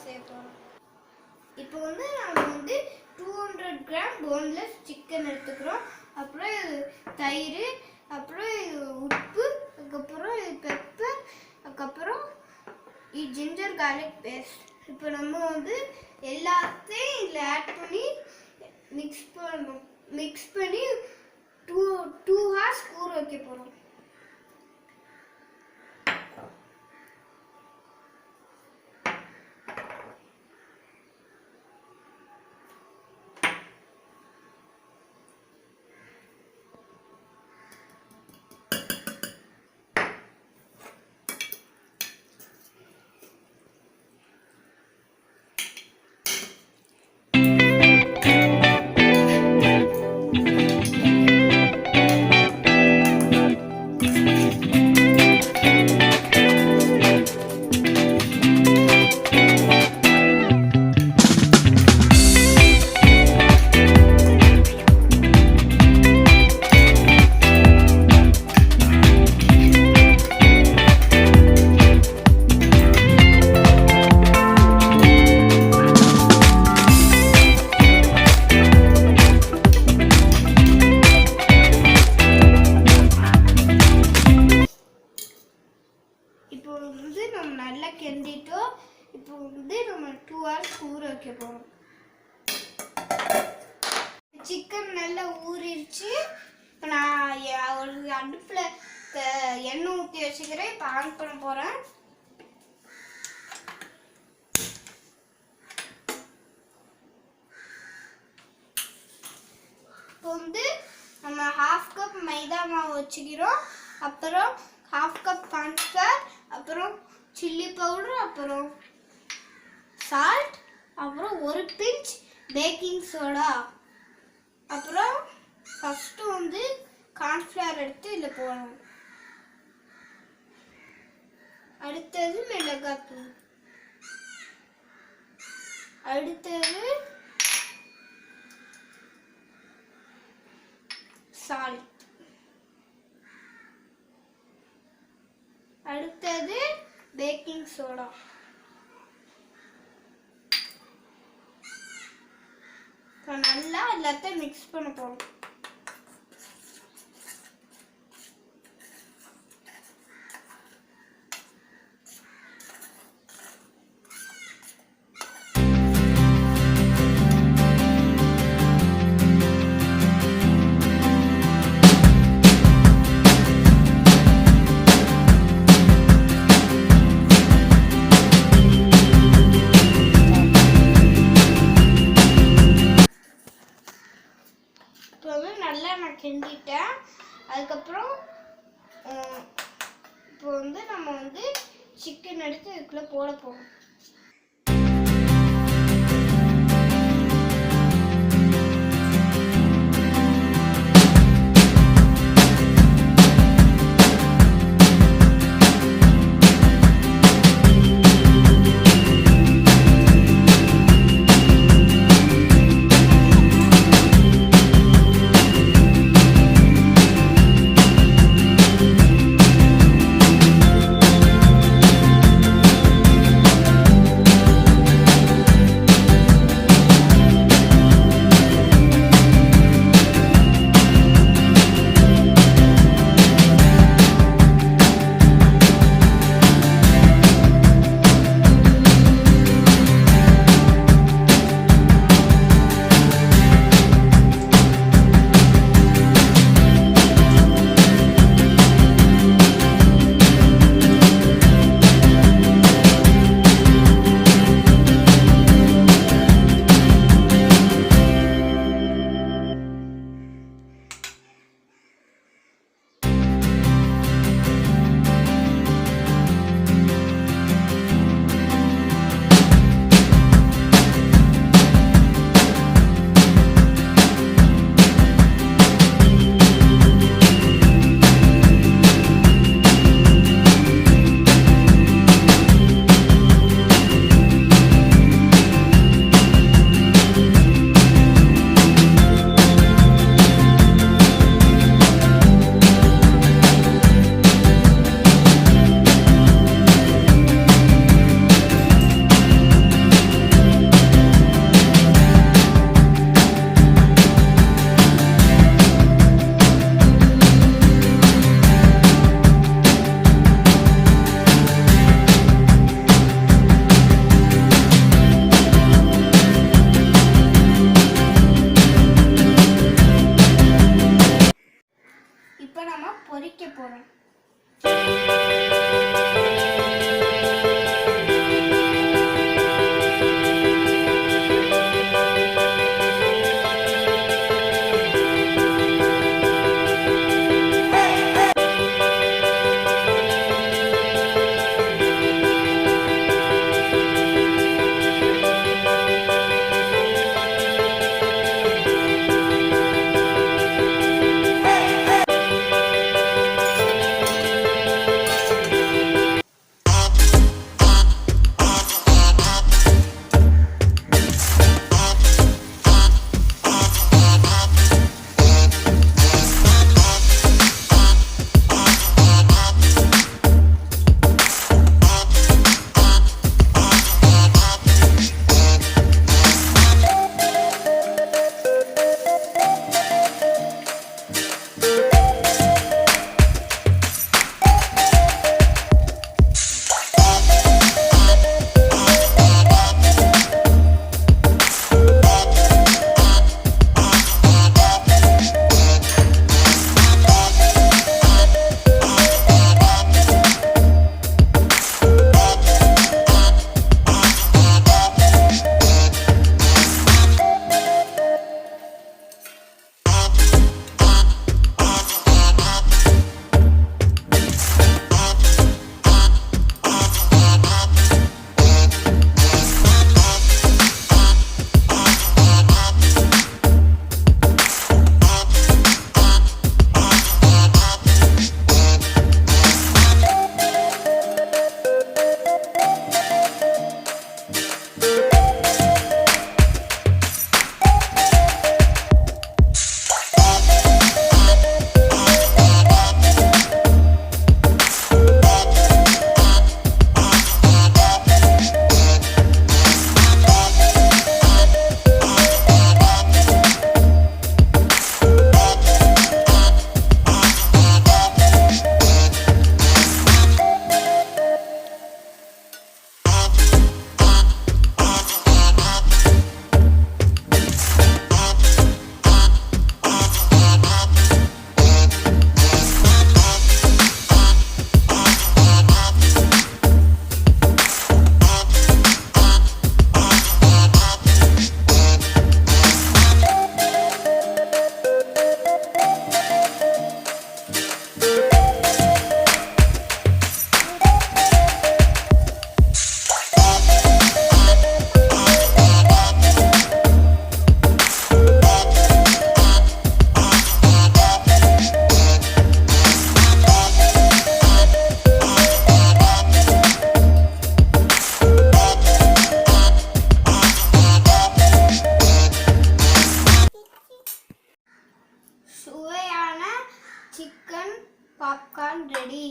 செய்ய போகிறோம். இப்போ வந்து நம்ம வந்து 200 கிராம் போன்லெஸ் சிக்கன் எடுத்துக்கிறோம். அப்புறம் தயிர், அப்புறம் உப்பு, அதுக்கப்புறம் பெப்பர், அதுக்கப்புறம் ஜிஞ்சர் கார்லிக் பேஸ்ட். இப்போ நம்ம வந்து எல்லாத்தையும் இதில் ஆட் பண்ணி மிக்ஸ் பண்ணி 2 ஹார்ஸ் ஊற வைக்க போகிறோம். இப்போ வந்து நம்ம நல்லா கிண்டிட்டோம். இப்போ வந்து நம்ம 2 ஹார்ஸ் ஊற வைக்க போகிறோம். சிக்கன் நல்லா ஊறிடுச்சு. இப்போ நான் ஒரு அடுப்பில் எண்ணெய் ஊற்றி வச்சுக்கிறேன். இப்போ ஆன் பண்ண போகிறேன். இப்போ வந்து நம்ம 1/2 கப் மைதா மாவு வச்சுக்கிறோம். அப்புறம் 1/2 கப் கார்ன்ஃப்ளவர், அப்புறம் சில்லி பவுடர், அப்புறம் சால்ட், அப்புறம் ஒரு பிஞ்ச் பேக்கிங் சோடா. அப்புறம் ஃபஸ்ட்டு வந்து கார்ன்ஃப்ளவர் எடுத்து இதில் போடணும். அடுத்தது மிளகாத்தூள், அடுத்தது சால்ட், அடுத்தது பேக்கிங் சோடா. இப்போ நல்லா எல்லாத்தையும் மிக்ஸ் பண்ண போகிறோம். நல்லா நான் கிண்டிட்டேன். அதுக்கப்புறம் இப்போ வந்து நம்ம வந்து சிக்கன் எடுத்து இதுக்குள்ளே போட போகிறோம். சுவையான சிக்கன் பாப்கார்ன் ரெடி.